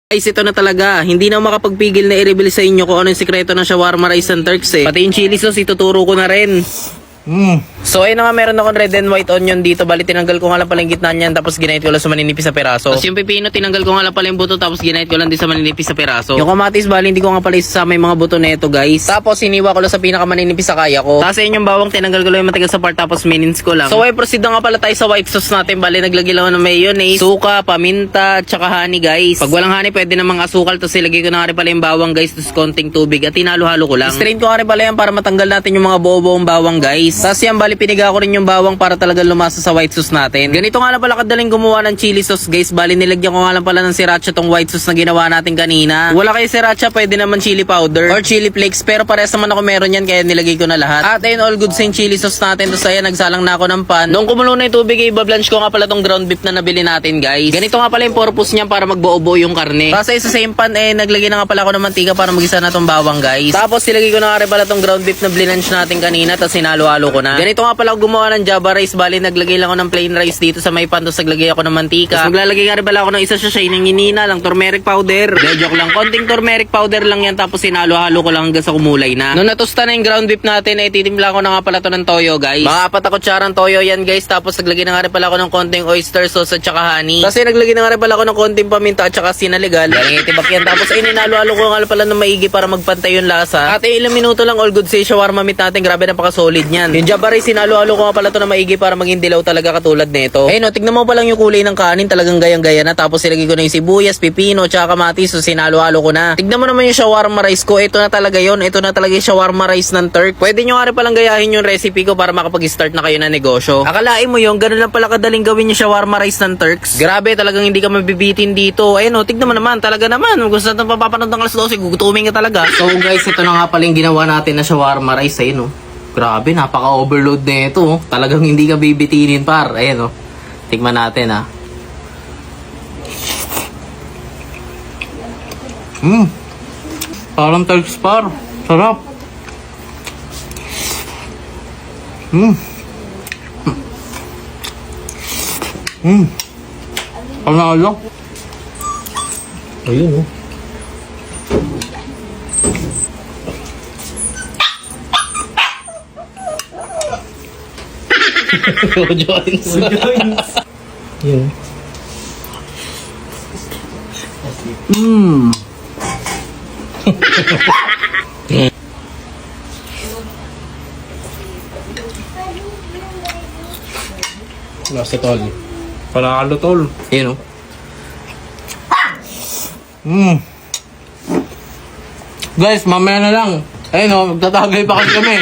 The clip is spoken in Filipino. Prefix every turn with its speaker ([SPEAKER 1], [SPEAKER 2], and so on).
[SPEAKER 1] Guys, ito na talaga. Hindi na makapagpigil na i-reveal sa inyo kung ano yung sikreto ng shawarma rice ng Turks eh. Pati yung chili sauce, ituturo ko na rin. So ayun na nga, meron akong red and white onion dito. Bali tinanggal ko nga lang pala yung gitna niyan, tapos ginahit ko lang sa maninipis sa peraso. Tapos yung pipino, tinanggal ko nga lang pala yung buto, tapos ginahit ko lang din sa maninipis sa peraso. Yung kamatis, bali hindi ko nga pala isasama yung mga buto nito guys. Tapos hiniwa ko lang sa pinakamaninipis sa kaya ko. Tapos ayun yung bawang, tinanggal ko lang yung matigas sa part, tapos minins ko lang. So ay proceed na nga pala tayo sa white sauce natin. Bali naglagay lang ako ng mayonnaise, suka, paminta, tsaka honey guys. Pag walang honey, pwede namang asukal. Tapos ilagay ko na nga rin pala yung bawang guys, tapos konting tubig at hinalo-halo ko lang. Strain ko nga rin pala yan para matanggal natin yung mga bobo-bong bawang guys. Tapos yan, bali piniga ko rin yung bawang para talaga lumasa sa white sauce natin. Ganito nga lang pala kadaling gumawa ng chili sauce guys. Bali nilagyan ko nga lang pala ng sriracha tong white sauce na ginawa natin kanina. Wala kayo sriracha, pwede naman chili powder or chili flakes, pero parehas naman ako meron yan kaya nilagay ko na lahat. At ayun, all good sa yung chili sauce natin. Tapos ayan, nagsalang na ako ng pan. Nung kumulo na yung tubig, ibablanch ko nga pala tong ground beef na nabili natin guys. Ganito nga pala yung purpose niya, para magbuo-buo yung karne. Tapos sa same pan naglagay na nga pala ako ng mantika para magisa na tong bawang guys. Tapos ilagay ko na nga rin pala tong ground beef na blinanch natin kanina, tapos hinalo-halo ko na. Ganito nga pala ako gumawa ng java rice. Bali naglagay lang ako ng plain rice dito sa may pan, tapos naglagay ako ng mantika. Tapos maglalagay nga rin pala ako ng isa sa ng inina lang, turmeric powder. Joke lang, konting turmeric powder lang yan, tapos hinalo-halo ko lang hanggang sa kumulay na. Nung natusta na yung ground beef natin, titimpla ko na nga pala to ng toyo guys. Mga 4 kutsarang toyo yan guys. Tapos naglagay na nga rin pala ako ng konting oyster sauce at saka honey. Tapos naglagay na nga rin pala ako ng konting paminta at saka sinaligal. Galing itibak yan. Tapos hinalo-halo ko nga pala ng maigi para magpantay yung lasa. At ilang minuto lang, all good sa shawarma meat natin. Grabe, napaka-solid niyan. Yung java rice, hinalo-halo ko nga pala to na maigi para maging dilaw talaga katulad nito. Ayun, tignan mo pa lang yung kulay ng kanin, talagang gayang-gaya na. Tapos ilagay ko na yung sibuyas, pipino, tsaka kamatis. So sinalo-halo ko na. Tignan mo naman yung shawarma rice ko. Ito na talaga yon. Ito na talaga yung shawarma rice ng Turk. Pwede nyo nga rin palang gayahin yung recipe ko para makapag-start na kayo na negosyo. Akalain mo yung ganun lang pala kadaling gawin yung shawarma rice ng Turks. Grabe, talagang hindi ka mabibitin dito. Ayun, tignan mo naman, talaga naman. Gusto natin papapanood ng alas 12, gugutumin ka talaga. So guys, ito na nga pala yung ginawa natin na shawarma rice. Ayun, grabe, napaka-overload na ito. Talagang hindi ka bibitinin par. Ayan, tignan natin Parang Turks par. Sarap. Panalo. Ayun, Joins. Yun. Lasa tol. Panalo tol. Yun Guys, mamaya na lang. Ayun magtatagay pa kasi kami.